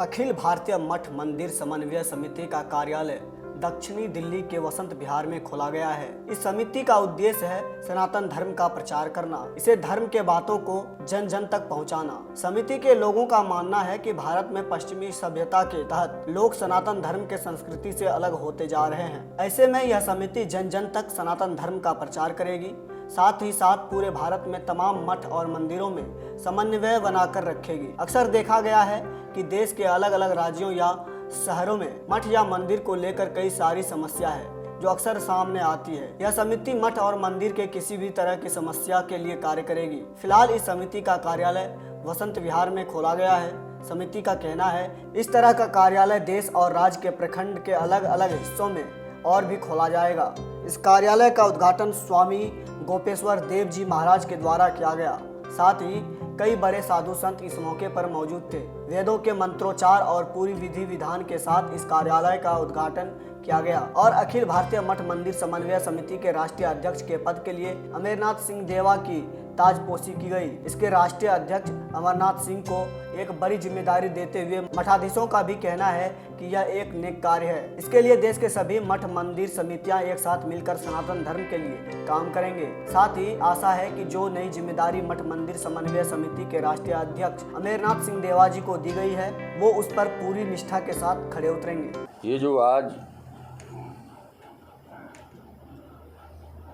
अखिल भारतीय मठ मंदिर समन्वय समिति का कार्यालय दक्षिणी दिल्ली के वसंत विहार में खोला गया है। इस समिति का उद्देश्य है सनातन धर्म का प्रचार करना, इसे धर्म के बातों को जन जन तक पहुंचाना। समिति के लोगों का मानना है कि भारत में पश्चिमी सभ्यता के तहत लोग सनातन धर्म के संस्कृति से अलग होते जा रहे हैं। ऐसे में यह समिति जन जन तक सनातन धर्म का प्रचार करेगी, साथ ही साथ पूरे भारत में तमाम मठ और मंदिरों में समन्वय बनाकर रखेगी। अक्सर देखा गया है कि देश के अलग अलग राज्यों या शहरों में मठ या मंदिर को लेकर कई सारी समस्या है जो अक्सर सामने आती है। यह समिति मठ और मंदिर के किसी भी तरह की समस्या के लिए कार्य करेगी। फिलहाल इस समिति का कार्यालय वसंत विहार में खोला गया है। समिति का कहना है इस तरह का कार्यालय देश और राज्य के प्रखंड के अलग अलग हिस्सों में और भी खोला जाएगा। इस कार्यालय का उद्घाटन स्वामी गोपेश्वर देव जी महाराज के द्वारा किया गया। साथ ही कई बड़े साधु संत इस मौके पर मौजूद थे। वेदों के मंत्रोच्चार और पूरी विधि विधान के साथ इस कार्यालय का उद्घाटन किया गया और अखिल भारतीय मठ मंदिर समन्वय समिति के राष्ट्रीय अध्यक्ष के पद के लिए अमरनाथ सिंह देवा की ताजपोशी की गई। इसके राष्ट्रीय अध्यक्ष अमरनाथ सिंह को एक बड़ी जिम्मेदारी देते हुए मठाधीशों का भी कहना है कि यह एक नेक कार्य है। इसके लिए देश के सभी मठ मंदिर समितियां एक साथ मिलकर सनातन धर्म के लिए काम करेंगे। साथ ही आशा है कि जो नई जिम्मेदारी मठ मंदिर समन्वय समिति के राष्ट्रीय अध्यक्ष अमरनाथ सिंह देवा जी को दी गई है वो उस पर पूरी निष्ठा के साथ खड़े उतरेंगे। ये जो आज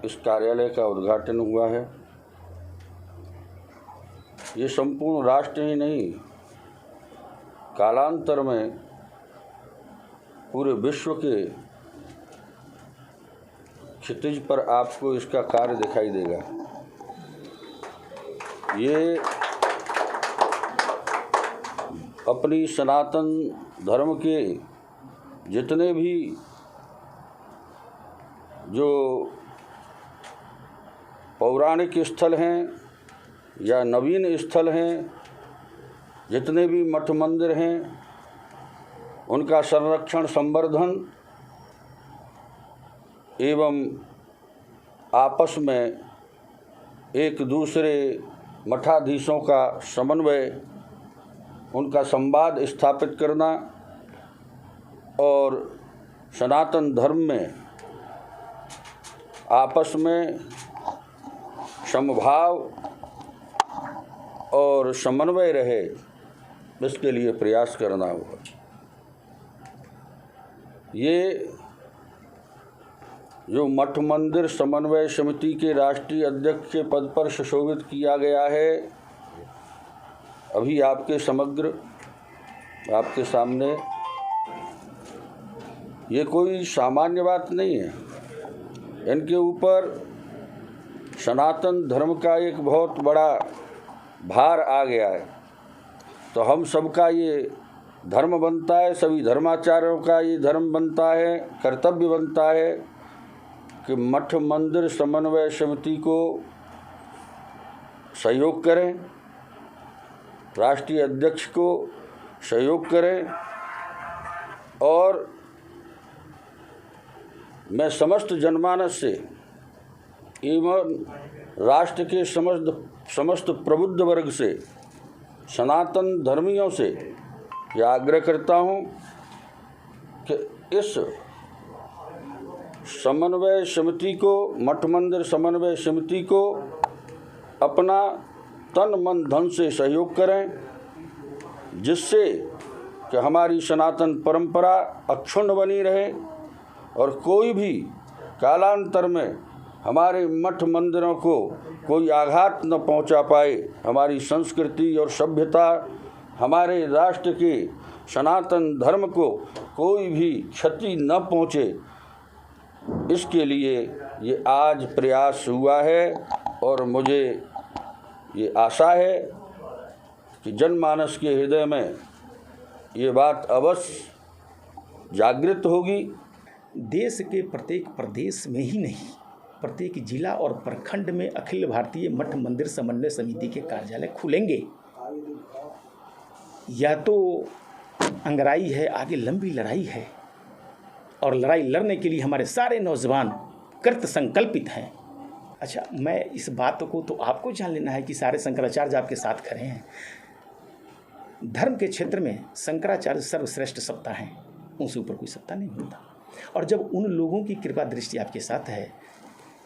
इस कार्यालय का उद्घाटन हुआ है, ये संपूर्ण राष्ट्र ही नहीं, कालांतर में पूरे विश्व के क्षितिज पर आपको इसका कार्य दिखाई देगा। ये अपनी सनातन धर्म के जितने भी जो पौराणिक स्थल हैं या नवीन स्थल हैं, जितने भी मठ मंदिर हैं, उनका संरक्षण संवर्धन एवं आपस में एक दूसरे मठाधीशों का समन्वय, उनका संवाद स्थापित करना और सनातन धर्म में आपस में समभाव और समन्वय रहे, इसके लिए प्रयास करना होगा। ये जो मठ मंदिर समन्वय समिति के राष्ट्रीय अध्यक्ष के पद पर सुशोभित किया गया है, अभी आपके समग्र आपके सामने, ये कोई सामान्य बात नहीं है। इनके ऊपर सनातन धर्म का एक बहुत बड़ा भार आ गया है। तो हम सबका ये धर्म बनता है, सभी धर्माचार्यों का ये धर्म बनता है, कर्तव्य बनता है कि मठ मंदिर समन्वय समिति को सहयोग करें, राष्ट्रीय अध्यक्ष को सहयोग करें और मैं समस्त जनमानस से एवं राष्ट्र के समस्त प्रबुद्ध वर्ग से, सनातन धर्मियों से यह आग्रह करता हूँ कि इस समन्वय समिति को, मठ मंदिर समन्वय समिति को अपना तन मन धन से सहयोग करें, जिससे कि हमारी सनातन परंपरा अक्षुण्ण बनी रहे और कोई भी कालांतर में हमारे मठ मंदिरों को कोई आघात न पहुंचा पाए, हमारी संस्कृति और सभ्यता, हमारे राष्ट्र के सनातन धर्म को कोई भी क्षति न पहुंचे, इसके लिए ये आज प्रयास हुआ है। और मुझे ये आशा है कि जनमानस के हृदय में ये बात अवश्य जागृत होगी। देश के प्रत्येक प्रदेश में ही नहीं, प्रत्येक जिला और प्रखंड में अखिल भारतीय मठ मंदिर समन्वय समिति के कार्यालय खुलेंगे। या तो अंगराई है, आगे लंबी लड़ाई है और लड़ाई लड़ने के लिए हमारे सारे नौजवान कृत संकल्पित हैं। अच्छा, मैं इस बात को तो आपको जान लेना है कि सारे शंकराचार्य आपके साथ खड़े हैं। धर्म के क्षेत्र में शंकराचार्य सर्वश्रेष्ठ सत्ता हैं, उनसे ऊपर कोई सत्ता नहीं होता। और जब उन लोगों की कृपा दृष्टि आपके साथ है,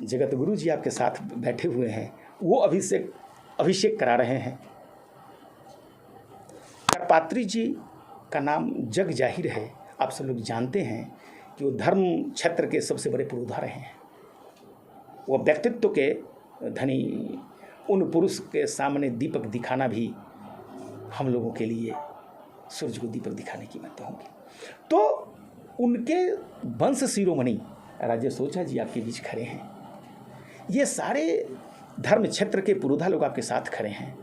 जगत गुरु जी आपके साथ बैठे हुए हैं, वो अभिषेक करा रहे हैं। करपात्री जी का नाम जग जाहिर है, आप सब लोग जानते हैं कि वो धर्म क्षेत्र के सबसे बड़े पुरोधा रहे हैं। वो व्यक्तित्व के धनी, उन पुरुष के सामने दीपक दिखाना भी हम लोगों के लिए सूरज को दीपक दिखाने की बातें होंगी। तो उनके वंश शिरोमणि राजेश ओझा जी आपके बीच खड़े हैं। ये सारे धर्म क्षेत्र के पुरोधा लोग आपके साथ खड़े हैं।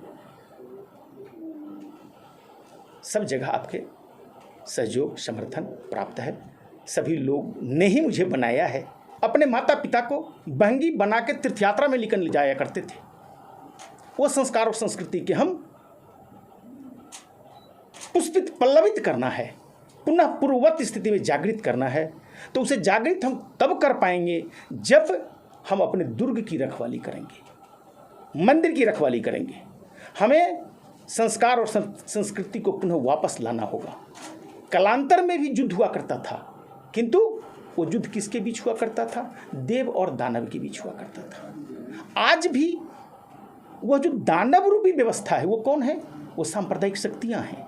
सब जगह आपके सहयोग समर्थन प्राप्त है। सभी लोग ने ही मुझे बनाया है। अपने माता पिता को बहंगी बना के तीर्थ यात्रा में लेकर ले जाया करते थे। वो संस्कार और संस्कृति के हम पुष्पित पल्लवित करना है, पुनः पूर्ववत स्थिति में जागृत करना है। तो उसे जागृत हम तब कर पाएंगे जब हम अपने दुर्ग की रखवाली करेंगे, मंदिर की रखवाली करेंगे। हमें संस्कार और संस्कृति को पुनः वापस लाना होगा। कालांतर में भी युद्ध हुआ करता था, किंतु वो युद्ध किसके बीच हुआ करता था? देव और दानव के बीच हुआ करता था। आज भी वह जो दानव रूपी व्यवस्था है, वो कौन है? वो सांप्रदायिक शक्तियां हैं।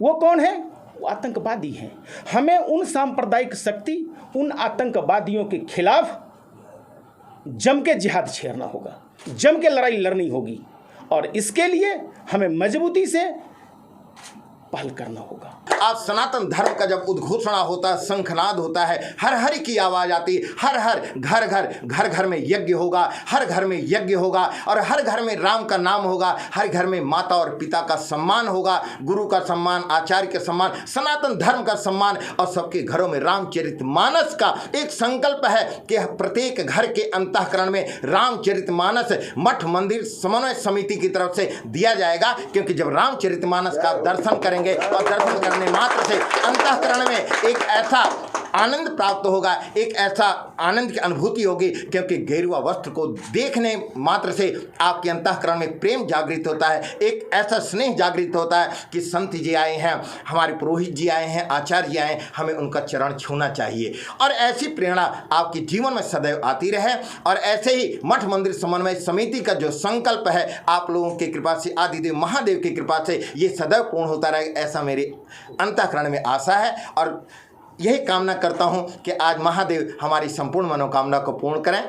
वो कौन है? वो आतंकवादी हैं। हमें उन सांप्रदायिक शक्ति, उन आतंकवादियों के खिलाफ जम के जिहाद छेड़ना होगा, जम के लड़ाई लड़नी होगी। और इसके लिए हमें मजबूती से पहल करना होगा। आज सनातन धर्म का जब उद्घोषणा होता है, शंखनाद होता है, हर हर की आवाज आती है, हर घर में यज्ञ होगा, हर घर में यज्ञ होगा, और हर घर में राम का नाम होगा, हर घर में माता और पिता का सम्मान होगा, गुरु का सम्मान, आचार्य का सम्मान, सनातन धर्म का सम्मान, और सबके घरों में रामचरितमानस का एक संकल्प है कि प्रत्येक घर के अंतःकरण में रामचरितमानस मठ मंदिर समन्वय समिति की तरफ से दिया जाएगा। क्योंकि जब रामचरितमानस का दर्शन करेंगे और दर्शन करने मात्र से अंतःकरण में एक ऐसा आनंद प्राप्त होगा, एक ऐसा आनंद की अनुभूति होगी। क्योंकि गेरुआ वस्त्र को देखने मात्र से आपके अंतःकरण में प्रेम जागृत होता है, एक ऐसा स्नेह जागृत होता है कि संत जी आए हैं, हमारे पुरोहित जी आए हैं, आचार्य जी आए हैं, हमें उनका चरण छूना चाहिए। और ऐसी प्रेरणा आपके जीवन में सदैव आती रहे। और ऐसे ही मठ मंदिर समन्वय समिति का जो संकल्प है, आप लोगों की कृपा से, आदिदेव महादेव की कृपा से ये सदैव पूर्ण होता रहे, ऐसा मेरे अंतःकरण में आशा है। और यही कामना करता हूं कि आज महादेव हमारी संपूर्ण मनोकामना को पूर्ण करें।